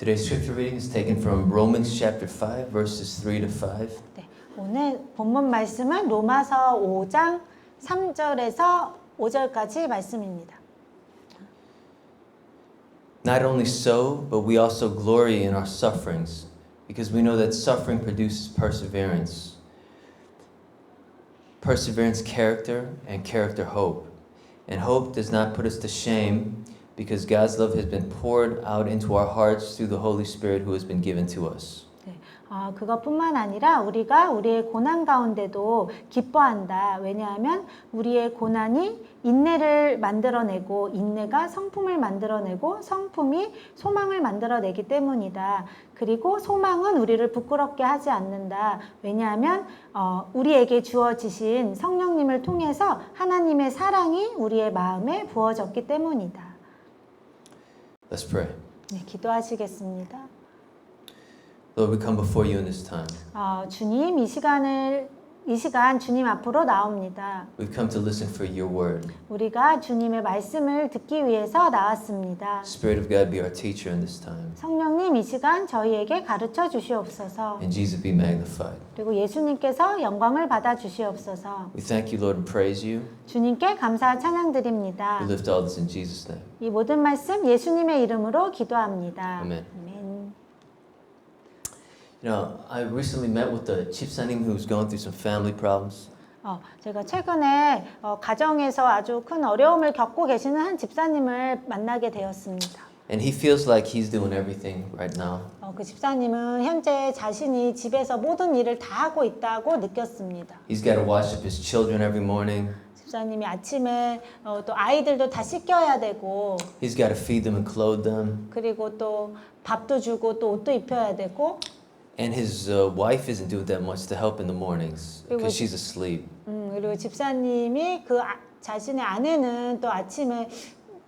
Today's scripture reading is taken from Romans chapter 5 verses 3 to 5. 네, 오늘 본문 말씀은 로마서 5장 3절에서 5절까지 말씀입니다. Not only so, but we also glory in our sufferings, because we know that suffering produces perseverance. Perseverance, character, and character, hope. And hope does not put us to shame, because God's love has been poured out into our hearts through the Holy Spirit who has been given to us. 네, 그것뿐만 아니라 우리가 우리의 고난 가운데도 기뻐한다. 왜냐하면 우리의 고난이 인내를 만들어내고 인내가 성품을 만들어내고 성품이 소망을 만들어내기 때문이다. 그리고 소망은 우리를 부끄럽게 하지 않는다. 왜냐하면 우리에게 주어지신 성령님을 통해서 하나님의 사랑이 우리의 마음에 부어졌기 때문이다. Let's pray. 네, 기도하시겠습니다. Lord, we come before you in this time. 주님, 이 시간 주님 앞으로 나옵니다. We've come to listen for your word. 우리가 주님의 말씀을 듣기 위해서 나왔습니다. Spirit of God, be our teacher in this time. 성령님, 이 시간 저희에게 가르쳐 주시옵소서. And Jesus be magnified. 그리고 예수님께서 영광을 받아 주시옵소서. We thank you, Lord, and praise you. 주님께 감사 찬양드립니다. We lift all this in Jesus' name. 이 모든 말씀 예수님의 이름으로 기도합니다. Amen. 아멘. You know, I recently met with the 집사님 who's going through some family problems. 제가 최근에 가정에서 아주 큰 어려움을 겪고 계시는 한 집사님을 만나게 되었습니다. And he feels like he's doing everything right now. 그 집사님은 현재 자신이 집에서 모든 일을 다 하고 있다고 느꼈습니다. He's got to wash up his children every morning. 집사님이 아침에 또 아이들도 다 씻겨야 되고 He's got to feed them and clothe them. 그리고 또 밥도 주고 또 옷도 입혀야 되고 And his wife isn't doing that much to help in the mornings because she's asleep. 그리고 집사님이 자신의 아내는 또 아침에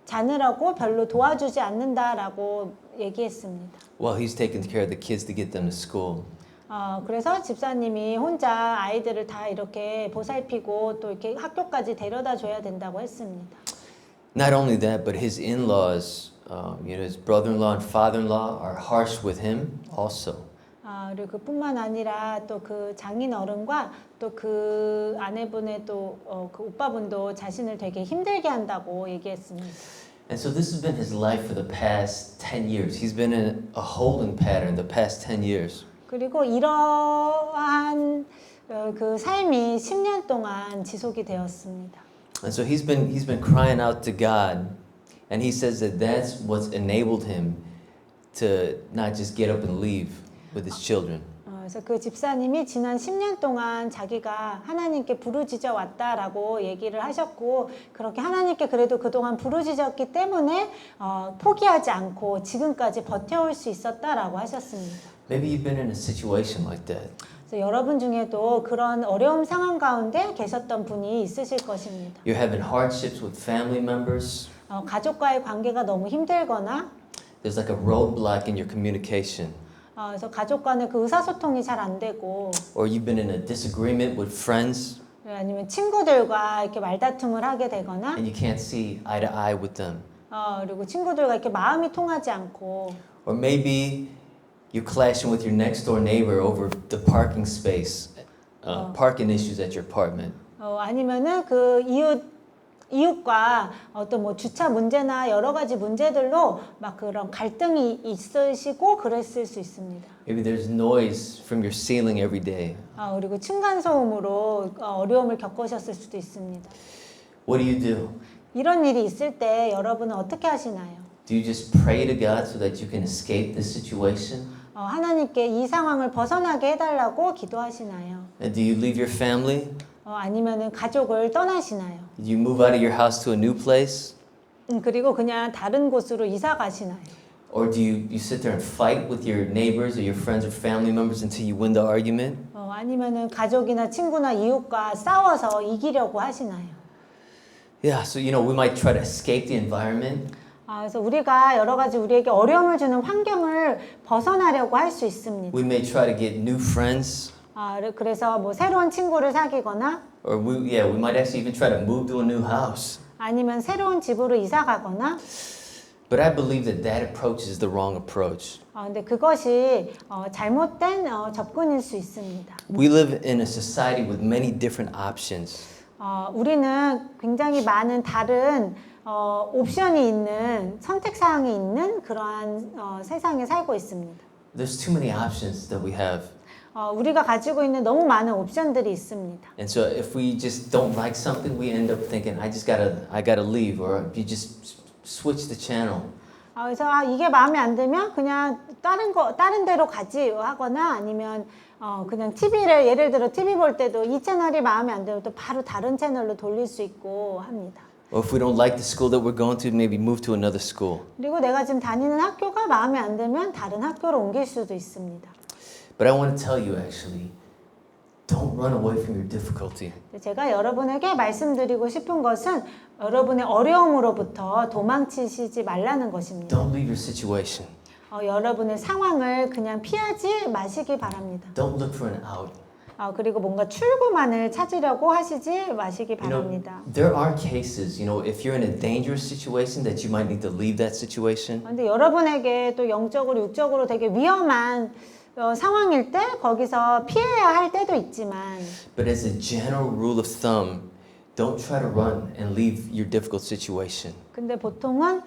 자느라고 별로 도와주지 않는다라고 얘기했습니다. While he's taking care of the kids to get them to school. 그래서 집사님이 혼자 아이들을 다 이렇게 보살피고 또 이렇게 학교까지 데려다 줘야 된다고 했습니다. Not only that, but his in-laws, his brother-in-law and father-in-law are harsh with him also. 그리고 그뿐만 아니라 또 그 장인 어른과 또 그 아내분의 또 그 오빠분도 자신을 되게 힘들게 한다고 얘기했습니다. And so this has been his life for the past 10 years. He's been in a holding pattern the past 10 years. 그리고 이러한 그 삶이 10년 동안 지속이 되었습니다. And so he's been crying out to God, and he says that that's what's enabled him to not just get up and leave with his children. 그래서 그 집사님이 지난 10년 동안 자기가 하나님께 부르짖어 왔다라고 얘기를 하셨고 그렇게 하나님께 그래도 그동안 부르짖었기 때문에 포기하지 않고 지금까지 버텨올 수 있었다라고 하셨습니다. Maybe you've been in a situation like that. 그래서 여러분 중에도 그런 어려움 상황 가운데 계셨던 분이 있으실 것입니다. You're having hardships with family members. 가족과의 관계가 너무 힘들거나 There's like a roadblock in your communication. 그래서 가족 간의 그 의사소통이 잘 안 되고 Or you've been in a disagreement with friends 아니면 친구들과 이렇게 말다툼을 하게 되거나 and you can't see eye to eye with them. 그리고 친구들과 이렇게 마음이 통하지 않고 Or maybe you're clashing with your next door neighbor over the parking space, parking issues at your apartment. 아니면은 그 이웃과 어떤 뭐 주차 문제나 여러 가지 문제들로 막 그런 갈등이 있으시고 그랬을 수 있습니다. Maybe there's noise from your ceiling every day. 그리고 층간 소음으로 어려움을 겪으셨을 수도 있습니다. What do you do? 이런 일이 있을 때 여러분은 어떻게 하시나요? Do you just pray to God so that you can escape this situation? 하나님께 이 상황을 벗어나게 해달라고 기도하시나요? And do you leave your family? 아니면은 가족을 떠나시나요? Do you move out of your house to a new place? 그리고 그냥 다른 곳으로 이사 가시나요? Or do you sit there and fight with your neighbors or your friends or family members until you win the argument? 아니면은 가족이나 친구나 이웃과 싸워서 이기려고 하시나요? Yeah, so we might try to escape the environment. 그래서 우리가 여러 가지 우리에게 어려움을 주는 환경을 벗어나려고 할 수 있습니다. We may try to get new friends. 그래서 뭐 새로운 친구를 사귀거나 Or we might actually even try to move to a new house. 아니면 새로운 집으로 이사 가거나 But I believe that that approach is the wrong approach. 근데 그것이 잘못된 접근일 수 있습니다. We live in a society with many different options. 우리는 굉장히 많은 다른 옵션이 있는 선택 사항이 있는 그러한 세상에 살고 있습니다. There's too many options that we have. 우리가 가지고 있는 너무 많은 옵션들이 있습니다. And so if we just don't like something, we end up thinking, I gotta leave, or you just switch the channel. 그래서 이게 마음에 안 들면 그냥 다른 데로 가지 하거나 아니면 그냥 TV를 예를 들어 TV 볼 때도 이 채널이 마음에 안 들면 또 바로 다른 채널로 돌릴 수 있고 합니다. Or if we don't like the school that we're going to, maybe move to another school. 그리고 내가 지금 다니는 학교가 마음에 안 들면 다른 학교로 옮길 수도 있습니다. But I want to tell you actually, don't run away from your difficulty. 제가 여러분에게 말씀드리고 싶은 것은 여러분의 어려움으로부터 도망치시지 말라는 것입니다. Don't leave your situation. 여러분의 상황을 그냥 피하지 마시기 바랍니다. Don't look for an out. 그리고 뭔가 출구만을 찾으려고 하시지 마시기 바랍니다. There are cases, if you're in a dangerous situation that you might need to leave that situation. 근데 여러분에게 또 영적으로 육적으로 되게 위험한 상황일 때 거기서 피해야 할 때도 있지만 But as a general rule of thumb, don't try to run and leave your difficult situation. 근데 보통은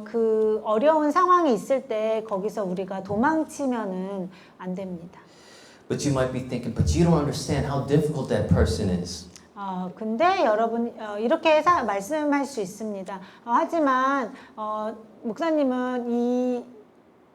그 어려운 상황이 있을 때 거기서 우리가 도망치면은 안 됩니다. But you might be thinking, but you don't understand how difficult that person is. 근데 여러분 이렇게 말씀할 수 있습니다. 하지만 목사님은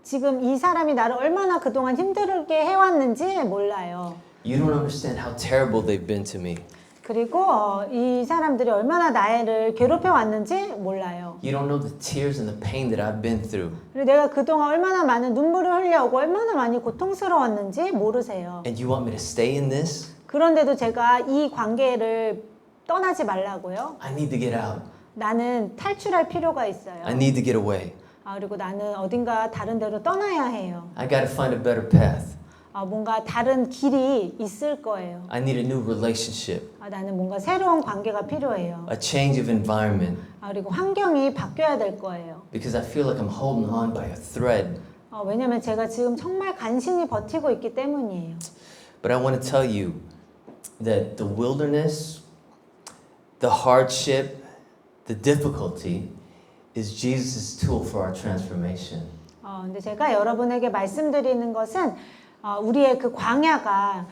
지금 이 사람이 나를 얼마나 그동안 힘들게 해왔는지 몰라요. You don't understand how terrible they've been to me. 그리고 이 사람들이 얼마나 나를 괴롭혀 왔는지 몰라요. You don't know the tears and the pain that I've been through. 그리고 내가 그동안 얼마나 많은 눈물을 흘려오고 얼마나 많이 고통스러웠는지 모르세요. And you want me to stay in this? 그런데도 제가 이 관계를 떠나지 말라고요. I need to get out. 나는 탈출할 필요가 있어요. I need to get away. 그리고 나는 어딘가 다른 데로 떠나야 해요. I got to find a better path. 뭔가 다른 길이 있을 거예요. I need a new relationship. 나는 뭔가 새로운 관계가 필요해요. A change of environment. 그리고 환경이 바뀌어야 될 거예요. Because I feel like I'm holding on by a thread. 왜냐면 제가 지금 정말 간신히 버티고 있기 때문이에요. But I want to tell you that the wilderness, the hardship, the difficulty is Jesus' tool for our transformation. 근데 제가 여러분에게 말씀드리는 것은 우리의 그 광야가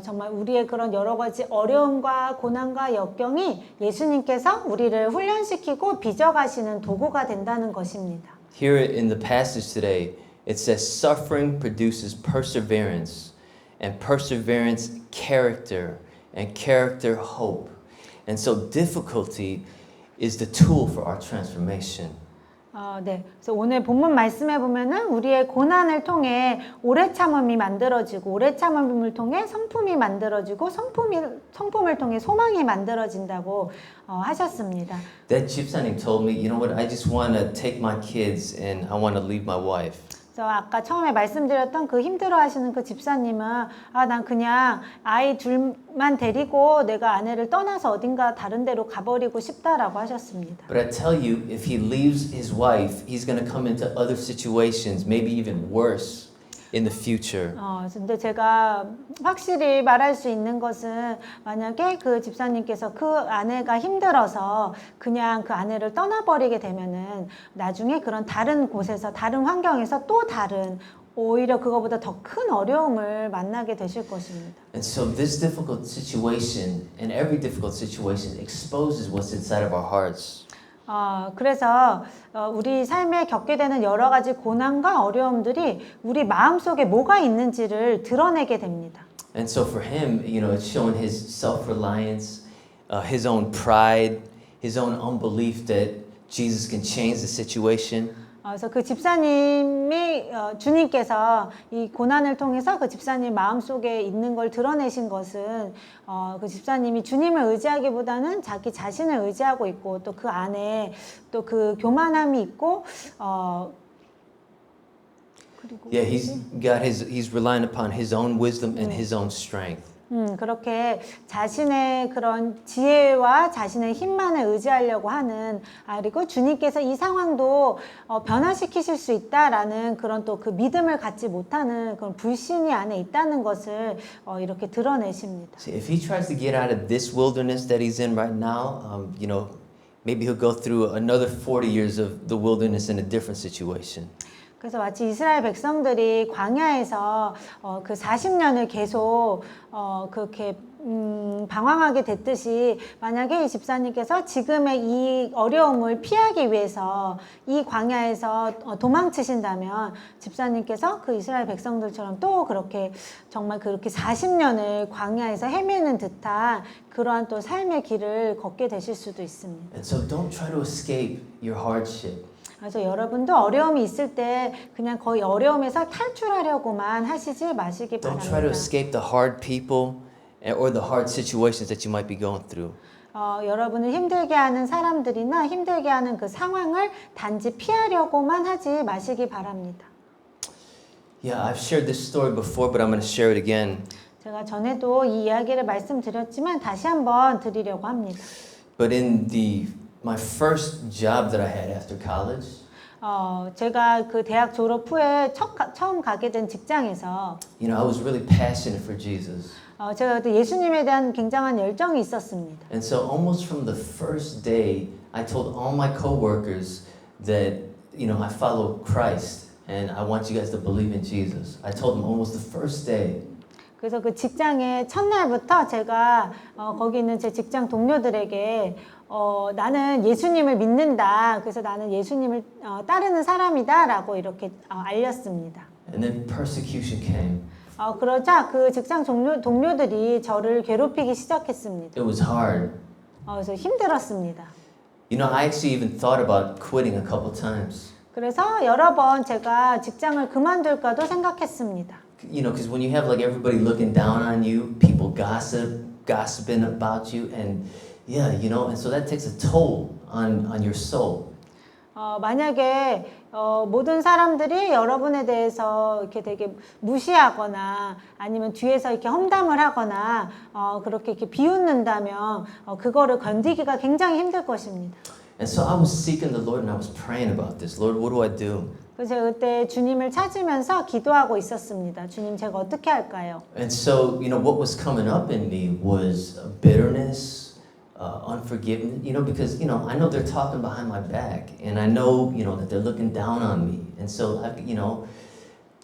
정말 우리의 그런 여러 가지 어려움과 고난과 역경이 예수님께서 우리를 훈련시키고 빚어가시는 도구가 된다는 것입니다. Here in the passage today, it says suffering produces perseverance, and perseverance character, and character hope. And so difficulty is the tool for our transformation. 네. 그래서 오늘 본문 말씀해 보면은 우리의 고난을 통해 오래 참음이 만들어지고 오래 참음을 통해 성품이 만들어지고 성품을 통해 소망이 만들어진다고 하셨습니다. That 집사님 told me, you know what, I just want to take my kids and I want to leave my wife. 그래서 아까 처음에 말씀드렸던 그 힘들어하시는 그 집사님은 난 그냥 아이 둘만 데리고 내가 아내를 떠나서 어딘가 다른 데로 가버리고 싶다라고 하셨습니다. But I tell you, if he leaves his wife, he's going to come into other situations, maybe even worse in the future. 근데 제가 확실히 말할 수 있는 것은 만약에 그 집사님께서 그 아내가 힘들어서 그냥 그 아내를 떠나버리게 되면은 나중에 그런 다른 곳에서 다른 환경에서 또 다른 오히려 그거보다 더 큰 어려움을 만나게 되실 것입니다. And so this difficult situation and every difficult situation exposes what's inside of our hearts. 그래서 우리 삶에 겪게 되는 여러 가지 고난과 어려움들이 우리 마음속에 뭐가 있는지를 드러내게 됩니다. And so for him, it's showing his self-reliance, his own pride, his own unbelief that Jesus can change the situation. 그래서 그 집사님이 주님께서 이 고난을 통해서 그 집사님 마음속에 있는 걸 드러내신 것은 그 집사님이 주님을 의지하기보다는 자기 자신을 의지하고 있고 또 그 안에 또 그 교만함이 있고 그리고 Yeah, he's relying upon his own wisdom and his own strength. 그렇게 자신의 그런 지혜와 자신의 힘만을 의지하려고 하는, 그리고 주님께서 이 상황도 변화시키실 수 있다라는 그런 또 그 믿음을 갖지 못하는 그런 불신이 안에 있다는 것을 이렇게 드러내십니다. See, if he tries to get out of this wilderness that he's in right now, maybe he'll go through another 40 years of the wilderness in a different situation. 그래서 마치 이스라엘 백성들이 광야에서 그 40년을 계속 그렇게 방황하게 됐듯이, 만약에 이 집사님께서 지금의 이 어려움을 피하기 위해서 이 광야에서 도망치신다면 집사님께서 그 이스라엘 백성들처럼 또 그렇게 정말 그렇게 40년을 광야에서 헤매는 듯한 그러한 또 삶의 길을 걷게 되실 수도 있습니다. And so don't try to escape your hardship. 그래서 여러분도 어려움이 있을 때 그냥 거의 어려움에서 탈출하려고만 하시지 마시기 Don't try to 바랍니다. escape the hard people or the hard situations that you might be going through. 여러분을 힘들게 하는 사람들이나 힘들게 하는 그 상황을 단지 피하려고만 하지 마시기 바랍니다. Yeah, I've shared this story before, but I'm going to share it again. 제가 전에도 이 이야기를 말씀드렸지만 다시 한번 드리려고 합니다. But in my first job that I had after college, 제가 그 대학 졸업 후에 처음 가게 된 직장에서 I was really passionate for Jesus. 제가 그때 예수님에 대한 굉장한 열정이 있었습니다. And so almost from the first day, I told all my coworkers that, I follow Christ and I want you guys to believe in Jesus. I told them almost the first day. 그래서 그 직장의 첫날부터 제가 거기 있는 제 직장 동료들에게 나는 예수님을 믿는다. 그래서 나는 예수님을 따르는 사람이다라고 이렇게 알렸습니다. And then persecution came. 그러자 그 직장 동료들이 저를 괴롭히기 시작했습니다. It was hard. 그래서 힘들었습니다. I actually even thought about quitting a couple times. 그래서 여러 번 제가 직장을 그만둘까도 생각했습니다. Because when you have like everybody looking down on you, people gossiping about you, and and so that takes a toll on your soul. 만약에 모든 사람들이 여러분에 대해서 이렇게 되게 무시하거나 아니면 뒤에서 이렇게 험담을 하거나 그렇게 이렇게 비웃는다면 그거를 견디기가 굉장히 힘들 것입니다. And so I was seeking the Lord and I was praying about this. Lord, what do I do? 그래서 제가 그때 주님을 찾으면서 기도하고 있었습니다. 주님, 제가 어떻게 할까요? And so, what was coming up in me was bitterness, unforgiveness, because, I know they're talking behind my back and I know, that they're looking down on me. And so,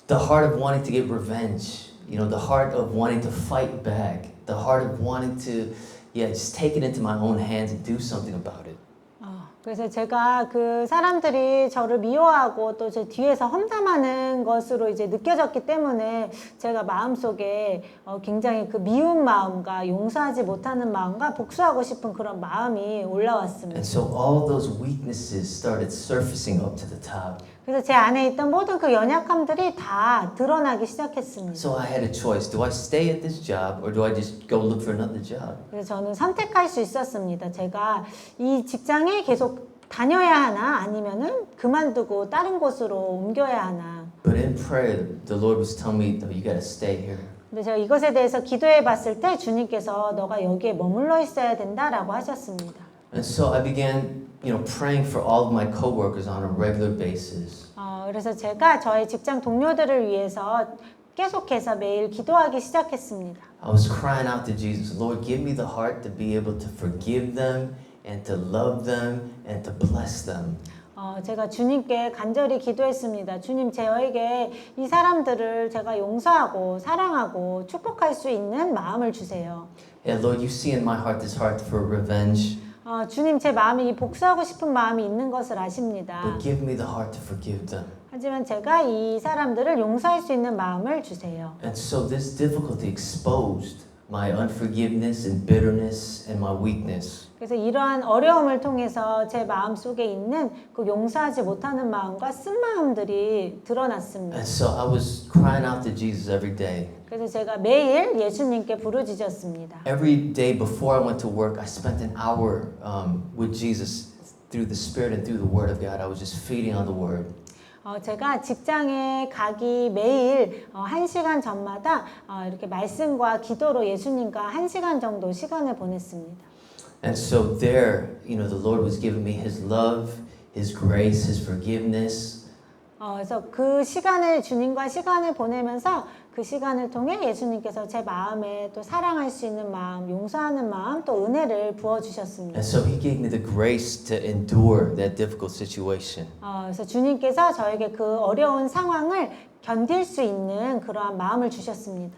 the heart of wanting to get revenge, the heart of wanting to fight back, the heart of wanting to, just take it into my own hands and do something about it. 그래서 제가 그 사람들이 저를 미워하고 또 제 뒤에서 험담하는 것으로 이제 느껴졌기 때문에 제가 마음속에 굉장히 그 미운 마음과 용서하지 못하는 마음과 복수하고 싶은 그런 마음이 올라왔습니다. And so all those weaknesses started surfacing up to the top. 그래서 제 안에 있던 모든 그 연약함들이 다 드러나기 시작했습니다. So I had a choice. Do I stay at this job or do I just go look for another job? 그래서 저는 선택할 수 있었습니다. 제가 이 직장에 계속 다녀야 하나 아니면은 그만두고 다른 곳으로 옮겨야 하나. But in prayer, the Lord was telling me, no, you got to stay here. 근데 제가 이것에 대해서 기도해 봤을 때 주님께서 너가 여기에 머물러 있어야 된다라고 하셨습니다. And so I began, praying for all of my coworkers on a regular basis. 그래서 제가 저의 직장 동료들을 위해서 계속해서 매일 기도하기 시작했습니다. I was crying out to Jesus, Lord, give me the heart to be able to forgive them and to love them and to bless them. 제가 주님께 간절히 기도했습니다. 주님, 저에게 이 사람들을 제가 용서하고 사랑하고 축복할 수 있는 마음을 주세요. And Lord, you see in my heart this heart for revenge. 주님, 제 마음에 이 복수하고 싶은 마음이 있는 것을 아십니다. But give me the heart to forgive them. 하지만 제가 이 사람들을 용서할 수 있는 마음을 주세요. And so this difficulty exposed my unforgiveness and bitterness and my weakness. 그래서 이러한 어려움을 통해서 제 마음 속에 있는 그 용서하지 못하는 마음과 쓴 마음들이 드러났습니다. And so I was crying out to Jesus every day. 그래서 제가 매일 예수님께 부르짖었습니다. Every day before I went to work, I spent an hour with Jesus through the Spirit and through the Word of God. I was just feeding on the Word. 제가 직장에 가기 매일 1시간 전마다 이렇게 말씀과 기도로 예수님과 1시간 정도 시간을 보냈습니다. And so there, the Lord was giving me His love, His grace, His forgiveness. 그래서 그 시간을 주님과 시간을 보내면서 그 시간을 통해 예수님께서 제 마음에 또 사랑할 수 있는 마음, 용서하는 마음, 또 은혜를 부어주셨습니다. And so He gave me the grace to endure that difficult situation. 그래서 주님께서 저에게 그 어려운 상황을 견딜 수 있는 그러한 마음을 주셨습니다.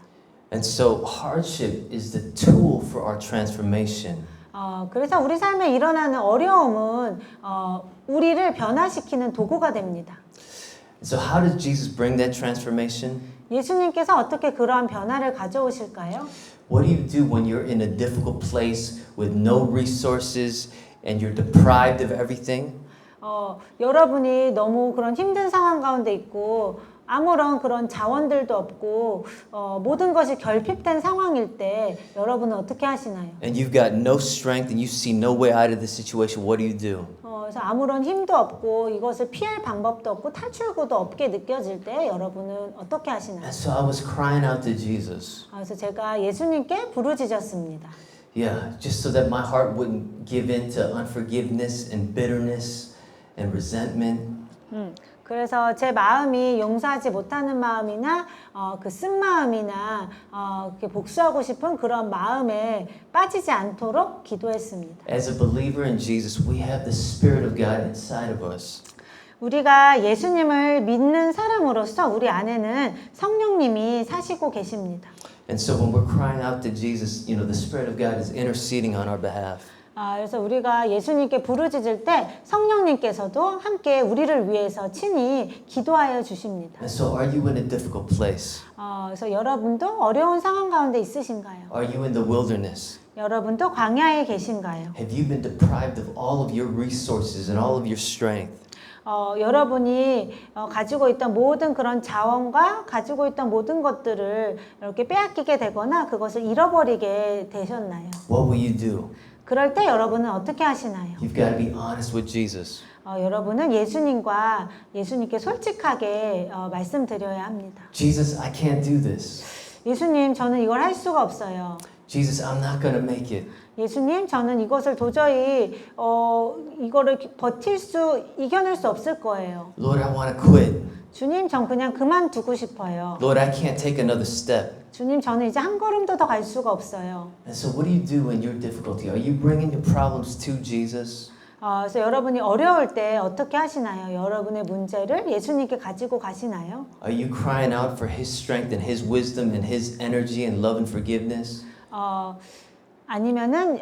And so hardship is the tool for our transformation. 그래서 우리 삶에 일어나는 어려움은 우리를 변화시키는 도구가 됩니다. So how does Jesus bring that transformation? 예수님께서 어떻게 그러한 변화를 가져오실까요? What do you do when you're in a difficult place with no resources and you're deprived of everything? 여러분이 너무 그런 힘든 상황 가운데 있고 아무런 그런 자원들도 없고 모든 것이 결핍된 상황일 때 여러분은 어떻게 하시나요? And you've got no strength and you see no way out of the situation. What do you do? 그래서 아무런 힘도 없고 이것을 피할 방법도 없고 탈출구도 없게 느껴질 때 여러분은 어떻게 하시나요? And so I was crying out to Jesus. 그래서 제가 예수님께 부르짖었습니다. Yeah, just so that my heart wouldn't give in to unforgiveness and bitterness and resentment. 그래서 제 마음이 용서하지 못하는 마음이나 그 쓴 마음이나 복수하고 싶은 그런 마음에 빠지지 않도록 기도했습니다. As a believer in Jesus, we have the Spirit of God inside of us. 우리가 예수님을 믿는 사람으로서 우리 안에는 성령님이 사시고 계십니다. And so when we're crying out to Jesus, the Spirit of God is interceding on our behalf. 그래서 우리가 예수님께 부르짖을 때 성령님께서도 함께 우리를 위해서 친히 기도하여 주십니다. And so are you in a difficult place? 그래서 여러분도 어려운 상황 가운데 있으신가요? Are you in the wilderness? 여러분도 광야에 계신가요? Have you been deprived of all of your resources and all of your strength? 여러분이 가지고 있던 모든 그런 자원과 가지고 있던 모든 것들을 이렇게 빼앗기게 되거나 그것을 잃어버리게 되셨나요? What will you do? 그럴 때 여러분은 어떻게 하시나요? You've got to be honest with Jesus. 여러분은 예수님께 솔직하게 말씀드려야 합니다. Jesus, I can't do this. 예수님, 저는 이걸 할 수가 없어요. Jesus, I'm not going to make it. 예수님, 저는 이것을 도저히 이거를 이겨낼 수 없을 거예요. Lord, I want to quit. 주님, 전 그냥 그만두고 싶어요. Lord, I can't take another step. 주님, 저는 이제 한 걸음도 더 갈 수가 없어요. And so what do you do in your difficulty? Are you bringing your problems to Jesus? 그래서 여러분이 어려울 때 어떻게 하시나요? 여러분의 문제를 예수님께 가지고 가시나요? Are you crying out for His strength and His wisdom and His energy and love and forgiveness? 아니면은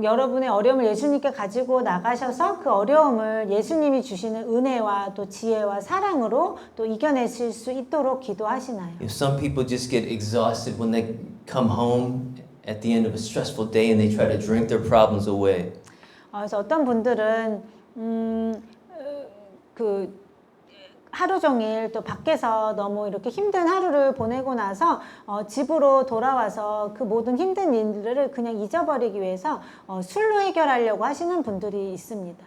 여러분의 어려움을 예수님께 가지고 나가셔서 그 어려움을 예수님이 주시는 은혜와 또 지혜와 사랑으로 또 이겨내실 수 있도록 기도하시나요? Some people just get exhausted when they come home at the end of a stressful day and they try to drink their problems away. 그래서 어떤 분들은 하루 종일 또 밖에서 너무 이렇게 힘든 하루를 보내고 나서 집으로 돌아와서 그 모든 힘든 일들을 그냥 잊어버리기 위해서 술로 해결하려고 하시는 분들이 있습니다.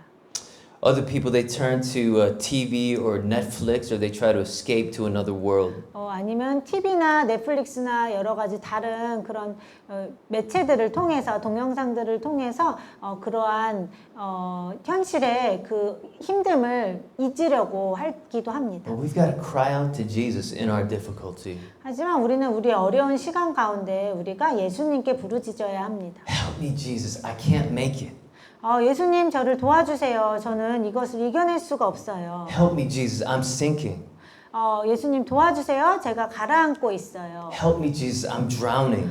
Other people, they turn to TV or Netflix or they try to escape to another world. 아니면 TV나 넷플릭스나 여러 가지 다른 그런 매체들을 통해서 동영상들을 통해서 그러한 현실의 그 힘듦을 잊으려고 하기도 합니다. But we've got to cry out to Jesus in our difficulty. 하지만 우리는 우리의 어려운 시간 가운데 우리가 예수님께 부르짖어야 합니다. Help me, Jesus. I can't make it. 예수님 저를 도와주세요. 저는 이것을 이겨낼 수가 없어요. Help me, Jesus. I'm sinking. 예수님 도와주세요. 제가 가라앉고 있어요. Help me, Jesus. I'm drowning.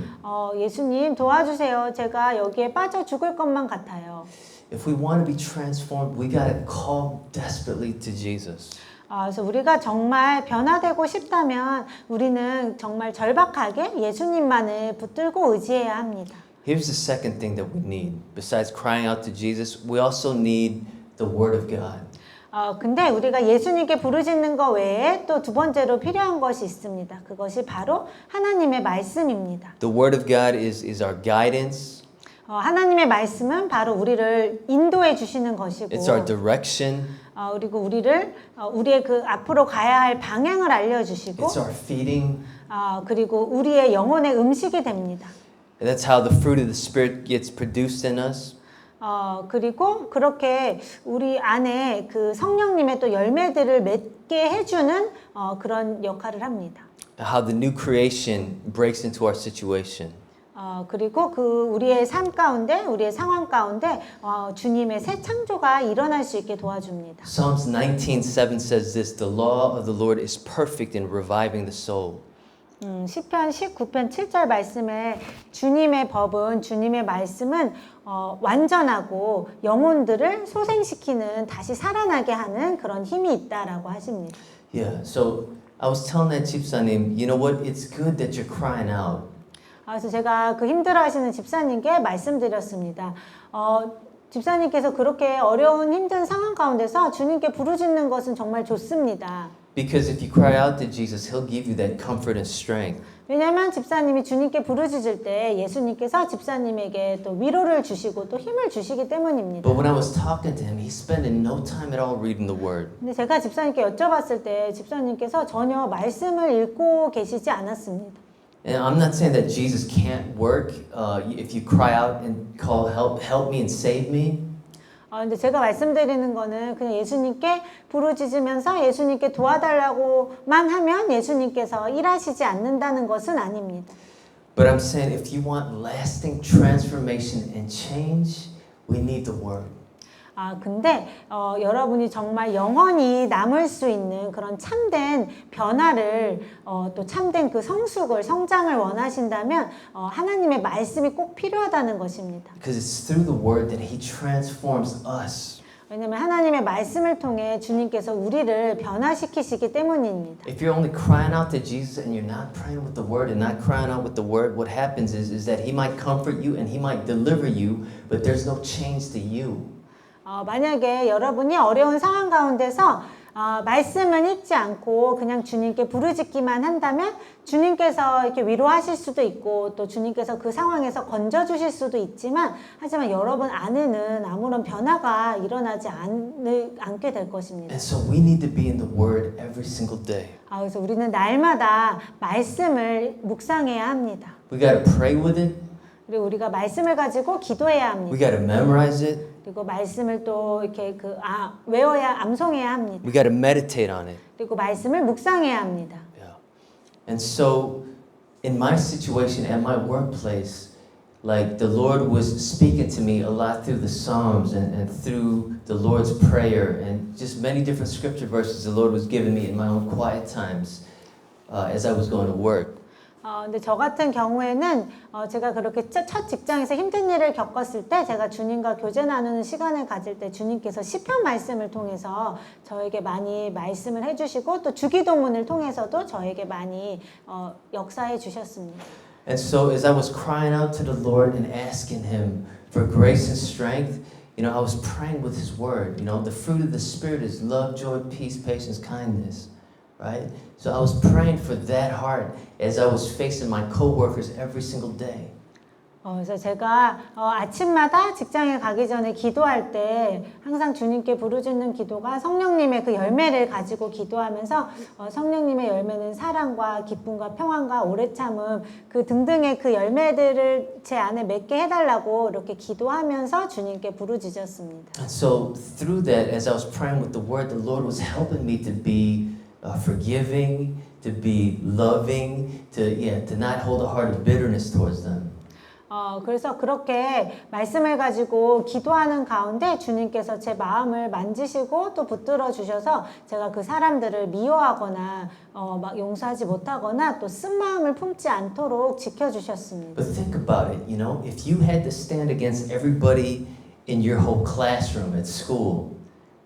예수님 도와주세요. 제가 여기에 빠져 죽을 것만 같아요. If we want to be transformed, we got to call desperately to Jesus. 그래서 우리가 정말 변화되고 싶다면 우리는 정말 절박하게 예수님만을 붙들고 의지해야 합니다. Here's the second thing that we need. Besides crying out to Jesus, we also need the Word of God. 근데 우리가 예수님께 부르짖는 것 외에 또 두 번째로 필요한 것이 있습니다. 그것이 바로 하나님의 말씀입니다. The Word of God is our guidance. 하나님의 말씀은 바로 우리를 인도해 주시는 것이고 It's our direction. 그리고 우리의 그 앞으로 가야 할 방향을 알려주시고 It's our feeding. 그리고 우리의 영혼의 음식이 됩니다. And that's how the fruit of the Spirit gets produced in us. 그리고 그렇게 우리 안에 그 성령님의 또 열매들을 맺게 해주는 그런 역할을 합니다. How the new creation breaks into our situation. 그리고 그 우리의 삶 가운데, 우리의 상황 가운데 주님의 새 창조가 일어날 수 있게 도와줍니다. Psalms 19:7 says this, the law of the Lord is perfect in reviving the soul. 시편 19편 7절 말씀에 주님의 법은, 주님의 말씀은 완전하고 영혼들을 소생시키는, 다시 살아나게 하는 그런 힘이 있다라고 하십니다. Yeah, so I was telling that 집사님, you know what? It's good that you're crying out. 그래서 제가 그 힘들어하시는 집사님께 말씀드렸습니다. 집사님께서 그렇게 어려운 힘든 상황 가운데서 주님께 부르짖는 것은 정말 좋습니다. Because if you cry out to Jesus, He'll give you that comfort and strength. 왜냐하면 집사님이 주님께 부르짖을 때 예수님께서 집사님에게 또 위로를 주시고 또 힘을 주시기 때문입니다. But when I was talking to him, he spent no time at all reading the Word. 근데 제가 집사님께 여쭤봤을 때 집사님께서 전혀 말씀을 읽고 계시지 않았습니다. And I'm not saying that Jesus can't work if you cry out and call help me and save me. 근데 제가 말씀드리는 거는 그냥 예수님께 부르짖으면서 예수님께 도와달라고만 하면 예수님께서 일하시지 않는다는 것은 아닙니다. But I'm saying if you want lasting transformation and change, we need the Word. 근데 여러분이 정말 영원히 남을 수 있는 그런 참된 변화를 또 참된 그 성장을 원하신다면 하나님의 말씀이 꼭 필요하다는 것입니다. Because it's through the Word that He transforms us. 왜냐하면 하나님의 말씀을 통해 주님께서 우리를 변화시키시기 때문입니다. If you're only crying out to Jesus and you're not praying with the Word and not crying out with the Word, what happens is that He might comfort you and He might deliver you, but there's no change to you. 만약에 여러분이 어려운 상황 가운데서 말씀은 읽지 않고 그냥 주님께 부르짖기만 한다면 주님께서 이렇게 위로하실 수도 있고 또 주님께서 그 상황에서 건져주실 수도 있지만 하지만 여러분 안에는 아무런 변화가 일어나지 않게 될 것입니다. And so we need to be in the Word every single day. 그래서 우리는 날마다 말씀을 묵상해야 합니다. We got to pray with it. 그리고 우리가 말씀을 가지고 기도해야 합니다. We got to memorize it. 그리고 말씀을 또 이렇게 외워야 암송해야 합니다. We got to meditate on it. 그리고 말씀을 묵상해야 합니다. Yeah. And so in my situation at my workplace, like the Lord was speaking to me a lot through the Psalms and through the Lord's Prayer and just many different scripture verses the Lord was giving me in my own quiet times as I was going to work. 근데 저 같은 경우에는 제가 그렇게 첫 직장에서 힘든 일을 겪었을 때 제가 주님과 교제 나누는 시간을 가질 때 주님께서 시편 말씀을 통해서 저에게 많이 말씀을 해주시고 또 주기도문을 통해서도 저에게 많이 역사해 주셨습니다. And so as I was crying out to the Lord and asking Him for grace and strength, you know, I was praying with His Word. You know, the fruit of the Spirit is love, joy, peace, patience, kindness. Right? So I was praying for that heart as I was facing my coworkers every single day. 그래서 제가 아침마다 직장에 가기 전에 기도할 때 항상 주님께 부르짖는 기도가 성령님의 그 열매를 가지고 기도하면서 성령님의 열매는 사랑과 기쁨과 평안과 오래 참음 그 등등의 그 열매들을 제 안에 맺게 해달라고 이렇게 기도하면서 주님께 부르짖었습니다. And so through that, as I was praying with the Word, the Lord was helping me to be forgiving, to be loving, to not hold a heart of bitterness towards them. 그래서 그렇게 말씀을 가지고 기도하는 가운데 주님께서 제 마음을 만지시고 또 붙들어 주셔서 제가 그 사람들을 미워하거나 막 용서하지 못하거나 또 쓴 마음을 품지 않도록 지켜주셨습니다. But think about it, you know, if you had to stand against everybody in your whole classroom at school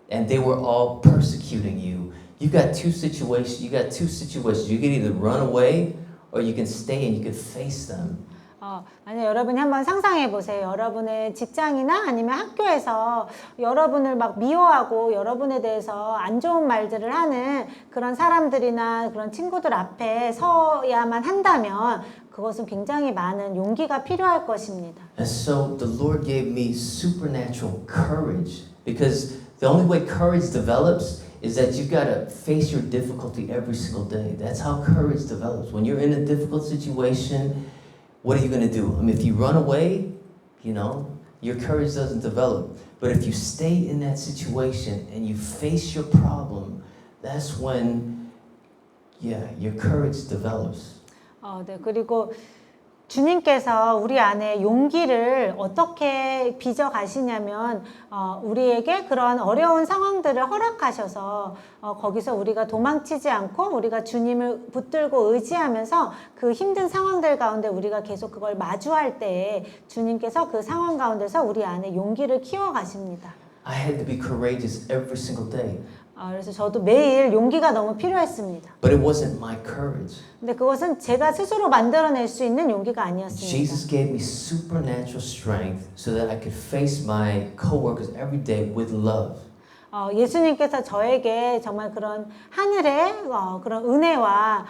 and they were all persecuting you, you got two situations. You can either run away or you can stay and you can face them. 만약 여러분이 한번 상상해 보세요. 여러분의 직장이나 아니면 학교에서 여러분을 막 미워하고 여러분에 대해서 안 좋은 말들을 하는 그런 사람들이나 그런 친구들 앞에 서야만 한다면 그것은 굉장히 많은 용기가 필요할 것입니다. And so the Lord gave me supernatural courage because The only way courage develops is that you've got to face your difficulty every single day. That's how courage develops. When you're in a difficult situation, what are you going to do? I mean, if you run away, you know, your courage doesn't develop. But if you stay in that situation and you face your problem, that's when, your courage develops. 네. 그리고 주님께서 우리 안에 용기를 어떻게 빚어 가시냐면 우리에게 그런 어려운 상황들을 허락하셔서 거기서 우리가 도망치지 않고 우리가 주님을 붙들고 의지하면서 그 힘든 상황들 가운데 우리가 계속 그걸 마주할 때에 주님께서 그 상황 가운데서 우리 안에 용기를 키워 가십니다. I had to be courageous every single day. 그래서 저도 매일 용기가 너무 필요했습니다. But it wasn't my courage. 근데 그것은 제가 스스로 만들어낼 수 있는 용기가 아니었습니다. Jesus gave me supernatural strength so that I could face my coworkers every day with love. 예수님께서 저에게 정말 그런 하늘의 그런 은혜와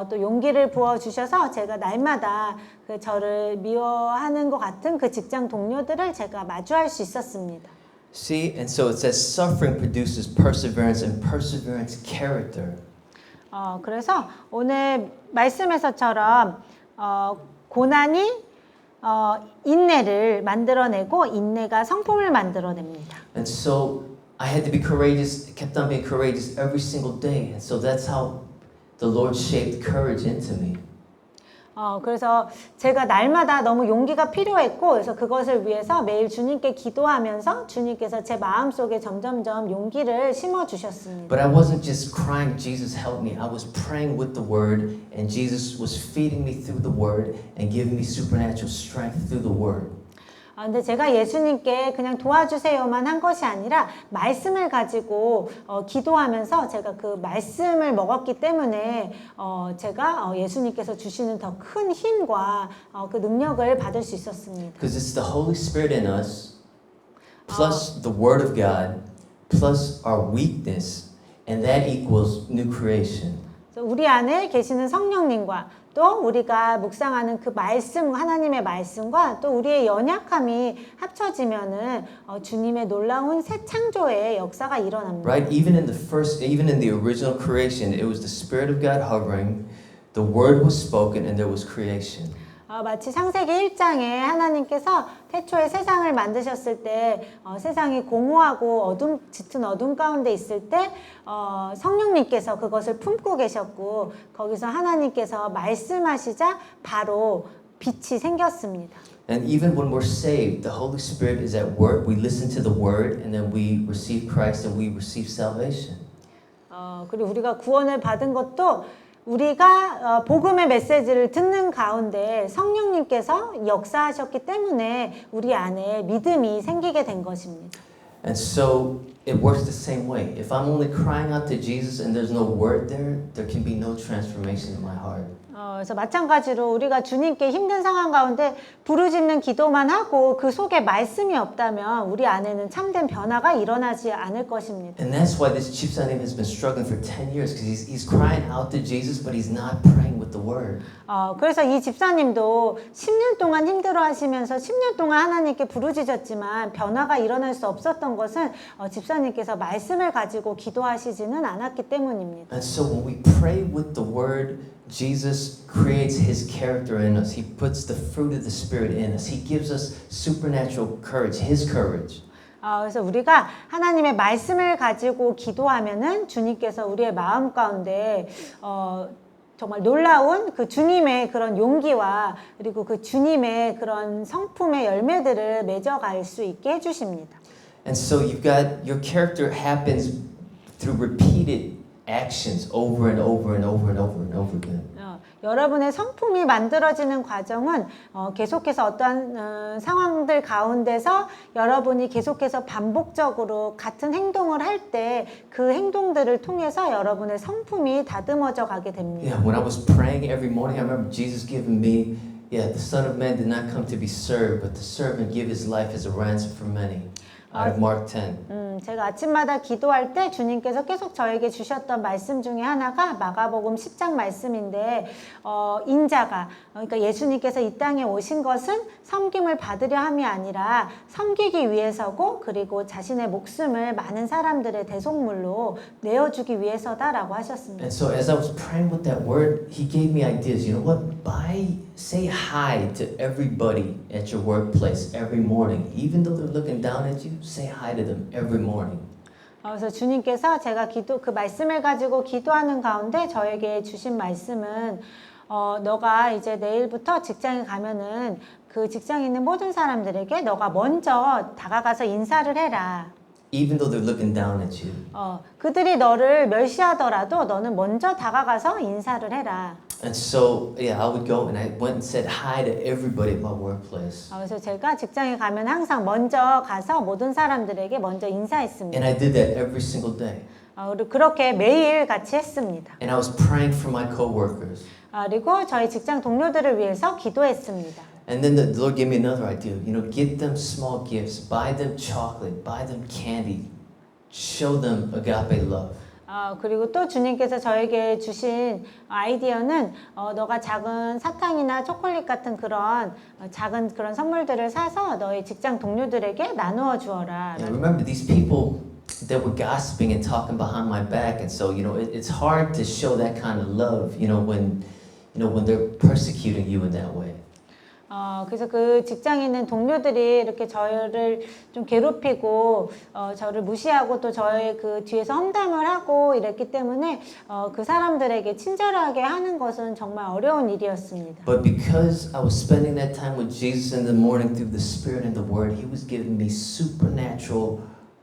또 용기를 부어 주셔서 제가 날마다 그 저를 미워하는 것 같은 그 직장 동료들을 제가 마주할 수 있었습니다. See, and so it says suffering produces perseverance and perseverance character. 그래서 오늘 말씀에서처럼 고난이 인내를 만들어내고 인내가 성품을 만들어냅니다. And so I had to be courageous, kept on being courageous every single day. And so that's how the Lord shaped courage into me. 그래서 제가 날마다 너무 용기가 필요했고, 그래서 그것을 위해서 매일 주님께 기도하면서 주님께서 제 마음속에 점점점 용기를 심어 주셨습니다. But I wasn't just crying, Jesus help me. I was praying with the word, and Jesus was feeding me through the word and giving me supernatural strength through the word. 근데 제가 예수님께 그냥 도와주세요만 한 것이 아니라 말씀을 가지고 기도하면서 제가 그 말씀을 먹었기 때문에 제가 예수님께서 주시는 더 큰 힘과 그 능력을 받을 수 있었습니다. Because it's the Holy Spirit in us, plus the Word of God, plus our weakness, and that equals new creation. 우리 안에 계시는 성령님과 또 우리가 묵상하는 그 말씀, 하나님의 말씀과 또 우리의 연약함이 합쳐지면은 주님의 놀라운 새 창조의 역사가 일어납니다. Right? Even in the original creation, it was the Spirit of God hovering, the Word was spoken, and there was creation. 마치 창세기 1장에 하나님께서 태초에 세상을 만드셨을 때 세상이 공허하고 짙은 어둠 가운데 있을 때 성령님께서 그것을 품고 계셨고 거기서 하나님께서 말씀하시자 바로 빛이 생겼습니다. And even when we're saved, the Holy Spirit is at work. We listen to the Word, and then we receive Christ, and we receive salvation. 그리고 우리가 구원을 받은 것도 우리가 복음의 메시지를 듣는 가운데 성령님께서 역사하셨기 때문에 우리 안에 믿음이 생기게 된 것입니다. And so it works the same way. If I'm only crying out to Jesus and there's no word there, there can be no transformation in my heart. 그래서 마찬가지로 우리가 주님께 힘든 상황 가운데 부르짖는 기도만 하고 그 속에 말씀이 없다면 우리 안에는 참된 변화가 일어나지 않을 것입니다. And that's why this 집사님 has been struggling for 10 years because he's crying out to Jesus, but he's not praying with the word. 그래서 이 집사님도 10년 동안 힘들어 하시면서 10년 동안 하나님께 부르짖었지만 변화가 일어날 수 없었던 것은 집사님께서 말씀을 가지고 기도하시지는 않았기 때문입니다. And so when we pray with the word, Jesus creates his character in us. He puts the fruit of the Spirit in us. He gives us supernatural courage, his courage. 그래서 우리가 하나님의 말씀을 가지고 기도하면은 주님께서 우리의 마음 가운데 정말 놀라운 그 주님의 그런 용기와 그리고 그 주님의 그런 성품의 열매들을 맺어갈 수 있게 해주십니다. And so you've got your character happens through repeated actions over and over and over and over and over again. 여러분의 성품이 만들어지는 과정은 계속해서 어떠한 상황들 가운데서 여러분이 계속해서 반복적으로 같은 행동을 할 때 그 행동들을 통해서 여러분의 성품이 다듬어져 가게 됩니다. Yeah, when I was praying every morning, I remember Jesus giving me, the Son of Man did not come to be served, but to serve and give his life as a ransom for many. out of Mark 10. 제가 아침마다 기도할 때 주님께서 계속 저에게 주셨던 말씀 중에 하나가 마가복음 10장 말씀인데 인자가 그러니까 예수님께서 이 땅에 오신 것은 섬김을 받으려 함이 아니라 섬기기 위해서고 그리고 자신의 목숨을 많은 사람들의 대속물로 내어주기 위해서다라고 하셨습니다. And so as I was praying with that word, he gave me ideas. You know what? Say hi to everybody at your workplace every morning. Even though they're looking down at you, say hi to them every morning. 그래서 주님께서 제가 그 말씀을 가지고 기도하는 가운데 저에게 주신 말씀은 너가 이제 내일부터 직장에 가면은 그 직장에 있는 모든 사람들에게 너가 먼저 다가가서 인사를 해라. Even though they're looking down at you. 그들이 너를 멸시하더라도 너는 먼저 다가가서 인사를 해라. And so, yeah, I would go and I went and said hi to everybody at my workplace. 그래서 제가 직장에 가면 항상 먼저 가서 모든 사람들에게 먼저 인사했습니다. And I did that every single day. 그리고 그렇게 매일 같이 했습니다. And I was praying for my coworkers. 그리고 저희 직장 동료들을 위해서 기도했습니다. And then the Lord gave me another idea. You know, get them small gifts, buy them chocolate, buy them candy, show them agape love. 그리고 또 주님께서 저에게 주신 아이디어는 너가 작은 사탕이나 초콜릿 같은 그런 작은 그런 선물들을 사서 너의 직장 동료들에게 나누어 주어라. And remember, these people that were gossiping and talking behind my back, and so you know, it's hard to show that kind of love, when they're persecuting you in that way. 그래서 그 직장에 있는 동료들이 이렇게 저를 좀 괴롭히고 저를 무시하고 또 저의 그 뒤에서 험담을 하고 이랬기 때문에 그 사람들에게 친절하게 하는 것은 정말 어려운 일이었습니다. But because I was spending that time with Jesus in the morning through the Spirit and the Word, He was giving me supernatural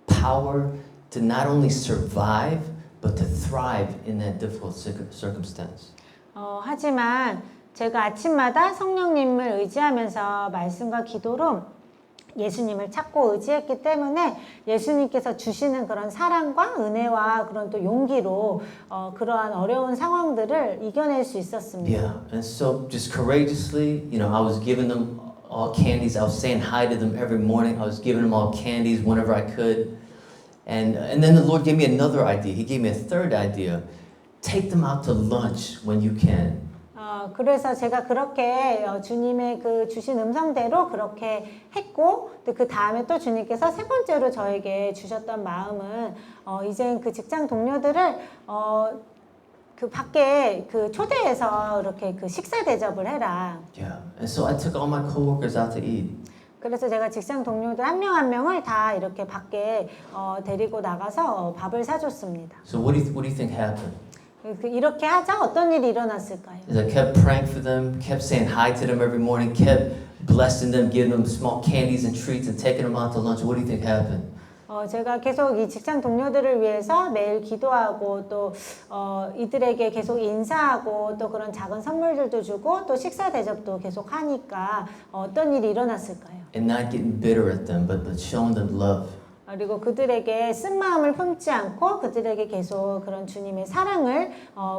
power to not only survive, but to thrive in that difficult circumstance. 하지만 제가 아침마다 성령님을 의지하면서 말씀과 기도로 예수님을 찾고 의지했기 때문에 예수님께서 주시는 그런 사랑과 은혜와 그런 또 용기로 그러한 어려운 상황들을 이겨낼 수 있었습니다. Yeah, and so just courageously, I was giving them all candies. I was saying hi to them every morning. I was giving them all candies whenever I could. And then the Lord gave me another idea. He gave me a third idea. Take them out to lunch when you can. 그래서 제가 그렇게 주님의 그 주신 음성대로 그렇게 했고 그 다음에 또 주님께서 세 번째로 저에게 주셨던 마음은 이제 그 직장 동료들을 그 밖에 그 초대해서 이렇게 그 식사 대접을 해라. Yeah, and so I took all my coworkers out to eat. 그래서 제가 직장 동료들 한 명 한 명을 다 이렇게 밖에 데리고 나가서 밥을 사줬습니다. So what do you think happened? 이렇게 하자 어떤 일이 일어났을까요? As I kept praying for them, kept saying hi to them every morning, kept blessing them, giving them small candies and treats and taking them out to lunch. What do you think happened? 제가 계속 이 직장 동료들을 위해서 매일 기도하고 또 이들에게 계속 인사하고 또 그런 작은 선물들도 주고 또 식사 대접도 계속 하니까 어떤 일이 일어났을까요? And not getting bitter at them, but showing them love. 그리고 그들에게 쓴 마음을 품지 않고 그들에게 계속 그런 주님의 사랑을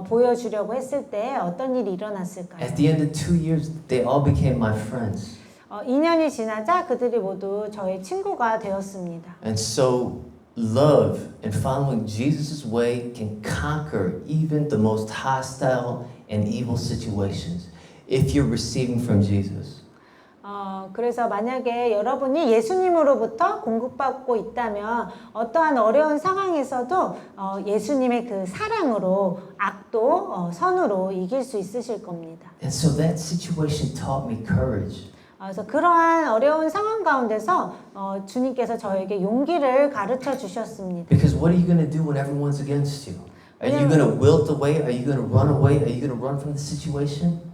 보여주려고 했을 때 어떤 일이 일어났을까요? At the end of 2 years, they all became my friends. 2년이 지나자 그들이 모두 저의 친구가 되었습니다. And so love and following Jesus' way can conquer even the most hostile and evil situations if you're receiving from Jesus. 그래서 만약에 여러분이 예수님으로부터 공급받고 있다면 어떠한 어려운 상황에서도 예수님의 그 사랑으로 악도 선으로 이길 수 있으실 겁니다. And so that situation taught me courage. 그래서 그러한 어려운 상황 가운데서 주님께서 저에게 용기를 가르쳐 주셨습니다. Because what are you going to do when everyone's against you? Are you going to wilt away? Are you going to run away? Are you going to run from the situation?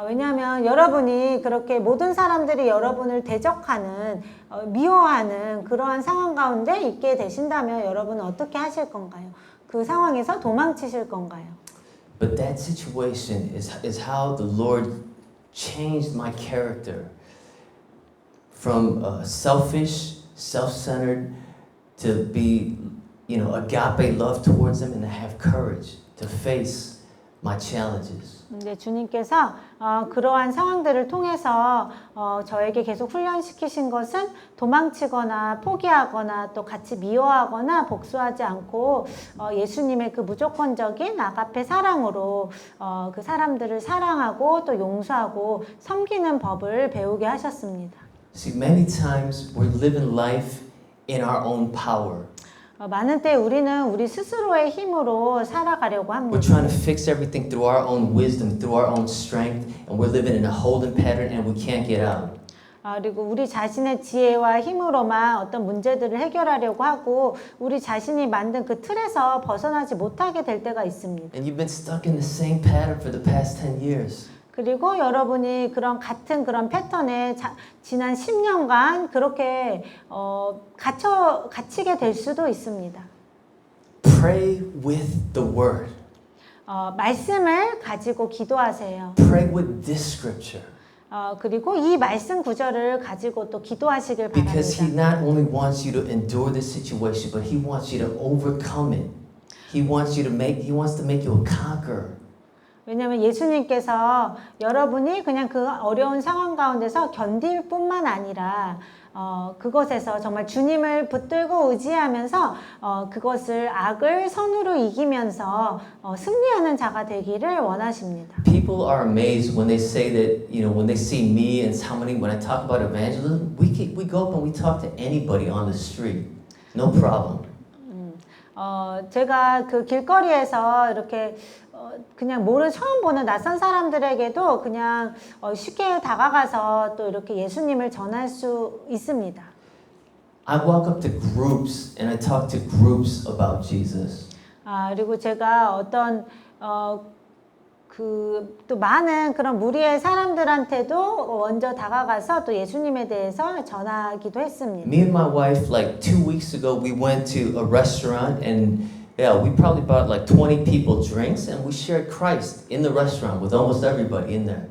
왜냐하면 여러분이 그렇게 모든 사람들이 여러분을 대적하는 미워하는 그러한 상황 가운데 있게 되신다면 여러분은 어떻게 하실 건가요? 그 상황에서 도망치실 건가요? But that situation is how the Lord changed my character from selfish, self-centered to be, agape love towards them and to have courage to face my challenges. 근데 주님께서 그러한 상황들을 통해서 저에게 계속 훈련시키신 것은 도망치거나 포기하거나 또 같이 미워하거나 복수하지 않고 예수님의 그 무조건적인 아가페 사랑으로 그 사람들을 사랑하고 또 용서하고 섬기는 법을 배우게 하셨습니다. See, many times we're living life in our own power. 많은 때 우리는 우리 스스로의 힘으로 살아가려고 합니다. We're trying to fix everything through our own wisdom, through our own strength, and we're living in a holding pattern and we can't get out. 그리고 우리 자신의 지혜와 힘으로만 어떤 문제들을 해결하려고 하고 우리 자신이 만든 그 틀에서 벗어나지 못하게 될 때가 있습니다. And you've been stuck in the same pattern for the past 10 years. 그리고 여러분이 그런 같은 그런 패턴에 지난 10년간 그렇게 갇히게 될 수도 있습니다. Pray with the word. 말씀을 가지고 기도하세요. Pray with this scripture. 그리고 이 말씀 구절을 가지고 또 기도하시길 Because he 바랍니다. not only wants you to endure this situation, but he wants you to overcome it. He wants to make you a conqueror. 왜냐하면 예수님께서 여러분이 그냥 그 어려운 상황 가운데서 견딜 뿐만 아니라 그것에서 정말 주님을 붙들고 의지하면서 그것을 악을 선으로 이기면서 승리하는 자가 되기를 원하십니다. People are amazed when they say that, when they see me and how many, when I talk about evangelism, we go up and we talk to anybody on the street. No problem. 제가 그 길거리에서 이렇게 그냥 처음 보는 낯선 사람들에게도 그냥 쉽게 다가가서 또 이렇게 예수님을 전할 수 있습니다. I walk up to groups and I talk to groups about Jesus. 그리고 제가 어떤 또 많은 그런 무리의 사람들한테도 먼저 다가가서 또 예수님에 대해서 전하기도 했습니다. Me and my wife, like 2 weeks ago, we went to a restaurant and we probably bought like 20 people drinks and we shared Christ in the restaurant with almost everybody in there.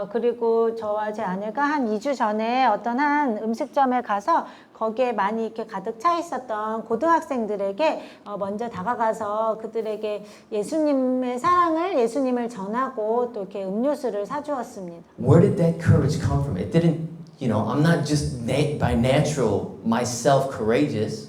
그리고 저와 제 아내가 한 2주 전에 어떤 한 음식점에 가서 거기에 많이 이렇게 가득 차 있었던 고등학생들에게 먼저 다가가서 그들에게 예수님의 사랑을, 예수님을 전하고 또 이렇게 음료수를 사주었습니다. Where did that courage come from? It didn't, I'm not just by natural myself courageous.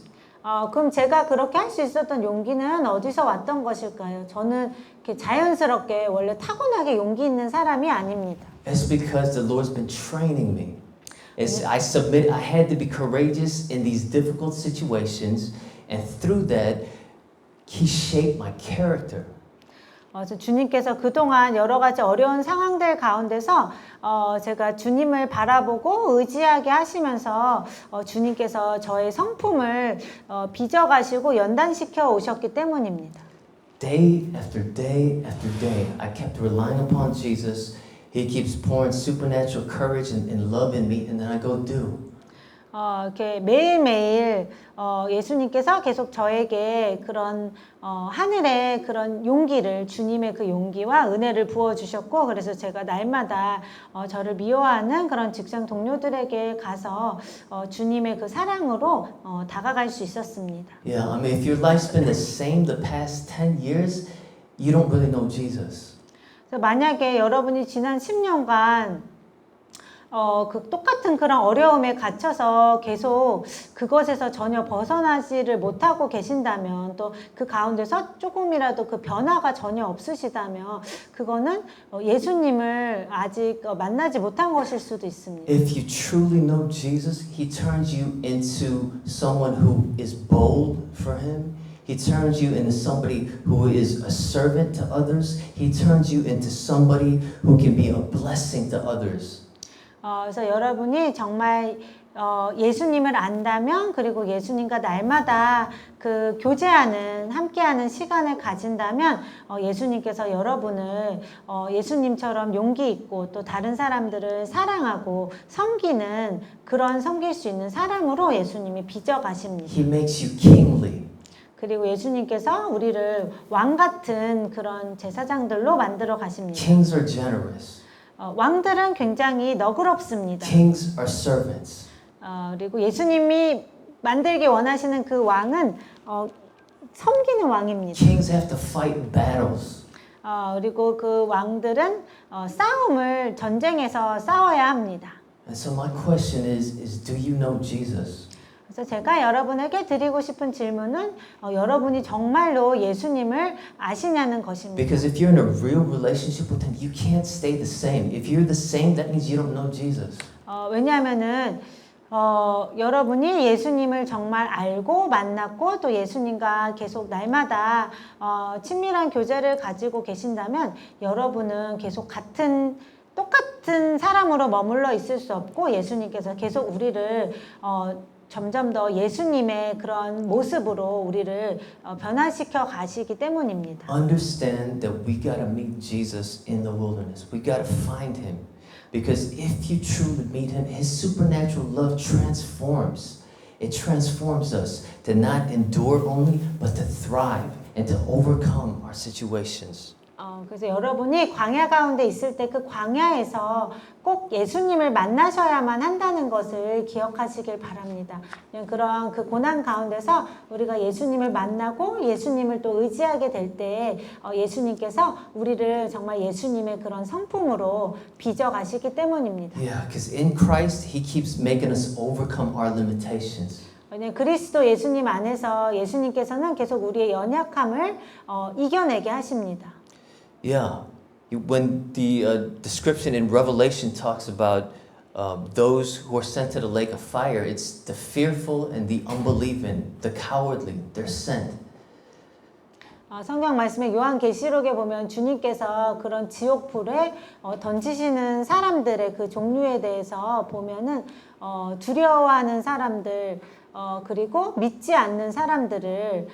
그럼 제가 그렇게 할 수 있었던 용기는 어디서 왔던 것일까요? 저는 이렇게 자연스럽게 원래 타고나게 용기 있는 사람이 아닙니다. It's because the Lord's been training me. I had to be courageous in these difficult situations, and through that, He shaped my character. 주님께서 그동안 여러 가지 어려운 상황들 가운데서 제가 주님을 바라보고 의지하게 하시면서 주님께서 저의 성품을 빚어가시고 연단시켜 오셨기 때문입니다. Day after day after day, I kept relying upon Jesus. He keeps pouring supernatural courage and love in me, and then I go do. 이렇게 매일매일 예수님께서 계속 저에게 그런 하늘의 그런 용기를, 주님의 그 용기와 은혜를 부어주셨고, 그래서 제가 날마다 저를 미워하는 그런 직장 동료들에게 가서 주님의 그 사랑으로 다가갈 수 있었습니다. Yeah, I mean, if your life's been the same the past 10 years, you don't really know Jesus. 그래서 만약에 여러분이 지난 10년간 그 똑같은 그런 어려움에 갇혀서 계속 그것에서 전혀 벗어나지를 못하고 계신다면, 또 그 가운데서 조금이라도 그 변화가 전혀 없으시다면 그거는 예수님을 아직 만나지 못한 것일 수도 있습니다. If you truly know Jesus, He turns you into someone who is bold for Him. He turns you into somebody who is a servant to others. He turns you into somebody who can be a blessing to others. 그래서 여러분이 정말 예수님을 안다면, 그리고 예수님과 날마다 그 교제하는, 함께하는 시간을 가진다면 예수님께서 여러분을 예수님처럼 용기 있고 또 다른 사람들을 사랑하고 섬기는, 그런 섬길 수 있는 사람으로 예수님이 빚어가십니다. He makes you kingly. 그리고 예수님께서 우리를 왕 같은 그런 제사장들로 만들어 가십니다. Kings are generous. 왕들은 굉장히 너그럽습니다. Kings are servants. 그리고 예수님이 만들기 원하시는 그 왕은 섬기는 왕입니다. Kings have to fight battles. 그리고 그 왕들은 싸움을 전쟁에서 싸워야 합니다. And so my question is do you know Jesus? 그래서 제가 여러분에게 드리고 싶은 질문은 여러분이 정말로 예수님을 아시냐는 것입니다. Because if you're in a real relationship with Him, you can't stay the same. If you're the same, that means you don't know Jesus. 왜냐하면은 여러분이 예수님을 정말 알고 만났고 또 예수님과 계속 날마다 친밀한 교제를 가지고 계신다면 여러분은 계속 똑같은 사람으로 머물러 있을 수 없고 예수님께서 계속 우리를 점점 더 예수님의 그런 모습으로 우리를 변화시켜 가시기 때문입니다. Understand that we got to meet Jesus in the wilderness. We got to find Him. Because if you truly meet Him, His supernatural love transforms. It transforms us to not endure only, but to thrive and to overcome our situations. 그래서 여러분이 광야 가운데 있을 때 그 광야에서 꼭 예수님을 만나셔야만 한다는 것을 기억하시길 바랍니다. 그런 그 고난 가운데서 우리가 예수님을 만나고 예수님을 또 의지하게 될 때 예수님께서 우리를 정말 예수님의 그런 성품으로 빚어 가시기 때문입니다. Yeah, because in Christ, He keeps making us overcome our limitations. 왜냐하면 그리스도 예수님 안에서 예수님께서는 계속 우리의 연약함을 이겨내게 하십니다. Yeah, when the description in Revelation talks about those who are sent to the lake of fire, it's the fearful and the unbelieving, the cowardly, they're sent. 성경 말씀에 요한계시록에 보면 주님께서 그런 지옥불에 던지시는 사람들의 그 종류에 대해서 보면은 두려워하는 사람들, 그리고 믿지 않는 사람들을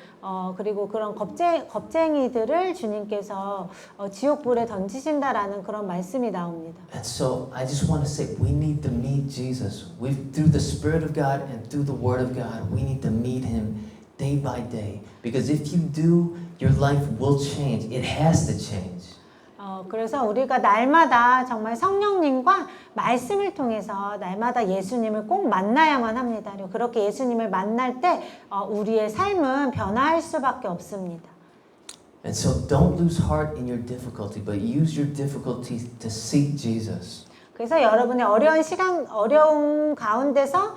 그리고 그런 겁쟁이들을 주님께서 지옥불에 던지신다라는 그런 말씀이 나옵니다. And so I just want to say we need to meet Jesus. Through the Spirit of God and through the Word of God, we need to meet Him day by day. Because if you do, your life will change. It has to change. 그래서 우리가 날마다 정말 성령님과 말씀을 통해서 날마다 예수님을 꼭 만나야만 합니다. 그리고 그렇게 예수님을 만날 때 우리의 삶은 변화할 수밖에 없습니다. And so don't lose heart in your difficulty, but use your difficulty to seek Jesus. 그래서 여러분의 어려운 가운데서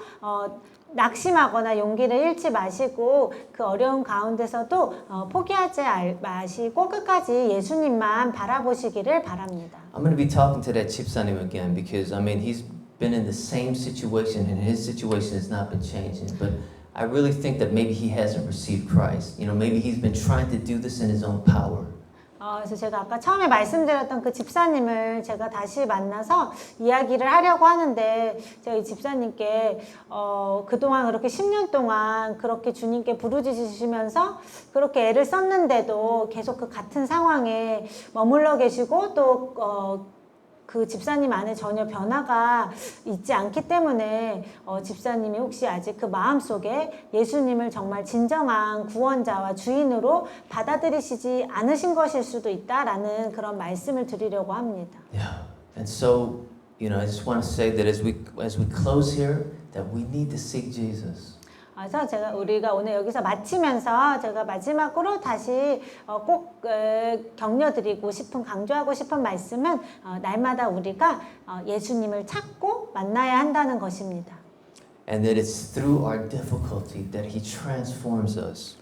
낙심하거나 용기를 잃지 마시고 그 어려운 가운데서도 포기하지 마시고 끝까지 예수님만 바라보시기를 바랍니다. I'm going to be talking to that 집사님 again because I mean he's been in the same situation and his situation has not been changing. But I really think that maybe he hasn't received Christ. You know, maybe he's been trying to do this in his own power. 그래서 제가 아까 처음에 말씀드렸던 그 집사님을 제가 다시 만나서 이야기를 하려고 하는데 제가 이 집사님께 그동안 그렇게 10년 동안 그렇게 주님께 부르짖으시면서 그렇게 애를 썼는데도 계속 그 같은 상황에 머물러 계시고 또 그 집사님 안에 전혀 변화가 있지 않기 때문에 집사님이 혹시 아직 그 마음속에 예수님을 정말 진정한 구원자와 주인으로 받아들이시지 않으신 것일 수도 있다라는 그런 말씀을 드리려고 합니다. Yeah. And so, you know, I just want to say that as we close here that we need to seek Jesus. 그래서 우리가 오늘 여기서 마치면서 제가 마지막으로 다시 꼭 격려드리고 싶은 강조하고 싶은 말씀은 날마다 우리가 예수님을 찾고 만나야 한다는 것입니다. And that it's through our difficulty that He transforms us.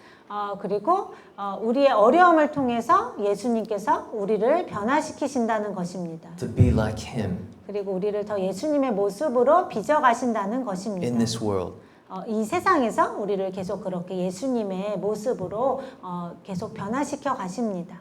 그리고 우리의 어려움을 통해서 예수님께서 우리를 변화시키신다는 것입니다. To be like Him. 그리고 우리를 더 예수님의 모습으로 빚어가신다는 것입니다. In this world. 이 세상에서 우리를 계속 그렇게 예수님의 모습으로 계속 변화시켜 가십니다.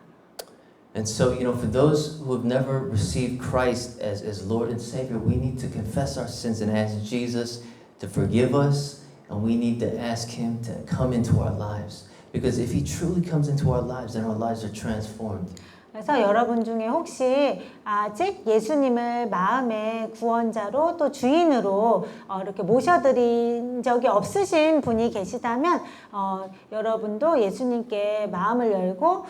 And so, you know, for those who have never received Christ as Lord and Savior, we need to confess our sins and ask Jesus to forgive us, and we need to ask Him to come into our lives. Because if He truly comes into our lives, then our lives are transformed. 그래서 여러분 중에 혹시 아직 예수님을 마음의 구원자로 또 주인으로 이렇게 모셔드린 적이 없으신 분이 계시다면 여러분도 예수님께 마음을 열고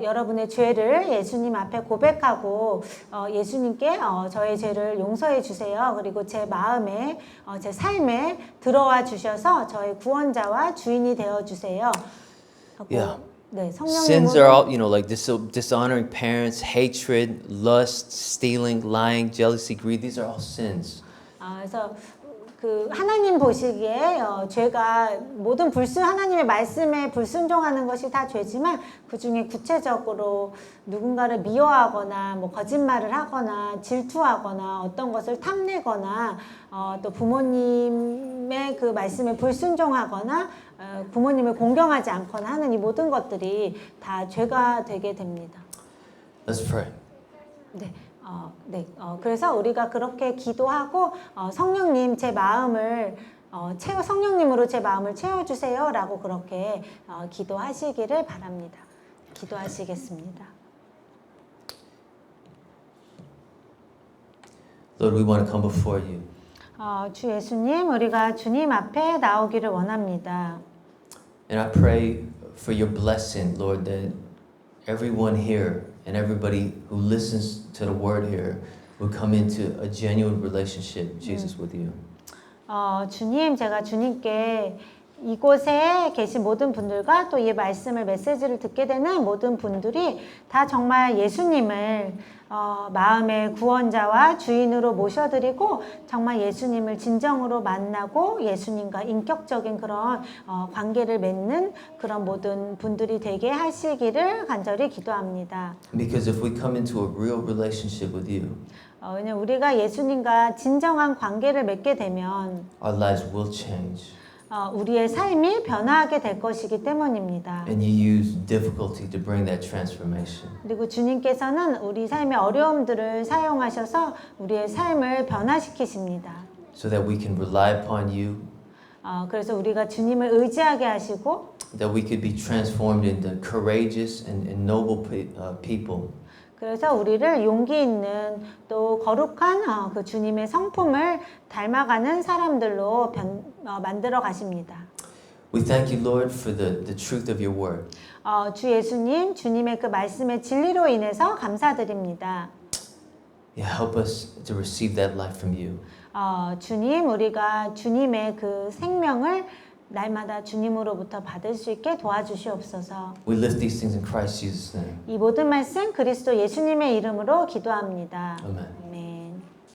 여러분의 죄를 예수님 앞에 고백하고 예수님께 저의 죄를 용서해 주세요. 그리고 제 마음에 제 삶에 들어와 주셔서 저의 구원자와 주인이 되어 주세요. Yeah. 네, Sins are 성령님으로 all, like dishonoring parents, hatred, lust, stealing, lying, jealousy, greed. These are all sins. 그래서 그 하나님 보시기에 죄가 모든 하나님의 말씀에 불순종하는 것이 다 죄지만 그 중에 구체적으로 누군가를 미워하거나 뭐 거짓말을 하거나 질투하거나 어떤 것을 탐내거나 또 부모님의 그 말씀에 불순종하거나 부모님을 공경하지 않거나 하는 이 모든 것들이 다 죄가 되게 됩니다. Let's pray. 네. 그래서 우리가 그렇게 기도하고 성령님 제 마음을 성령님으로 제 마음을 채워주세요라고 그렇게 기도하시기를 바랍니다. 기도하시겠습니다. Lord, we want to come before you. 주 예수님, 우리가 주님 앞에 나오기를 원합니다. And I pray for your blessing, Lord, that everyone here and everybody who listens to the word here will come into a genuine relationship, Jesus, with you. 주님, 제가 주님께 이곳에 계신 모든 분들과 또 이 말씀을 메시지를 듣게 되는 모든 분들이 다 정말 예수님을 마음의 구원자와 주인으로 모셔드리고 정말 예수님을 진정으로 만나고 예수님과 인격적인 그런 관계를 맺는 그런 모든 분들이 되게 하시기를 간절히 기도합니다. Because if we come into a real relationship with you, 왜냐면 우리가 예수님과 진정한 관계를 맺게 되면 our lives will change. 우리의 삶이 변화하게 될 것이기 때문입니다. And you use difficulty to bring that transformation. 그리고 주님께서는 우리 삶의 어려움들을 사용하셔서 우리의 삶을 변화시키십니다. So that we can rely upon you, 그래서 우리가 주님을 의지하게 하시고 that we could be transformed into courageous and noble people. 그래서 우리를 용기 있는 또 거룩한 그 주님의 성품을 닮아가는 사람들로 만들어 가십니다. We thank you, Lord, for the truth of your word. 주 예수님, 주님의 그 말씀의 진리로 인해서 감사드립니다. Yeah, help us to receive that life from you. 주님, 우리가 주님의 그 생명을 날마다 주님으로부터 받을 수 있게 도와주시옵소서. We lift these things in Christ Jesus' name. 이 모든 말씀 그리스도 예수님의 이름으로 기도합니다. Amen.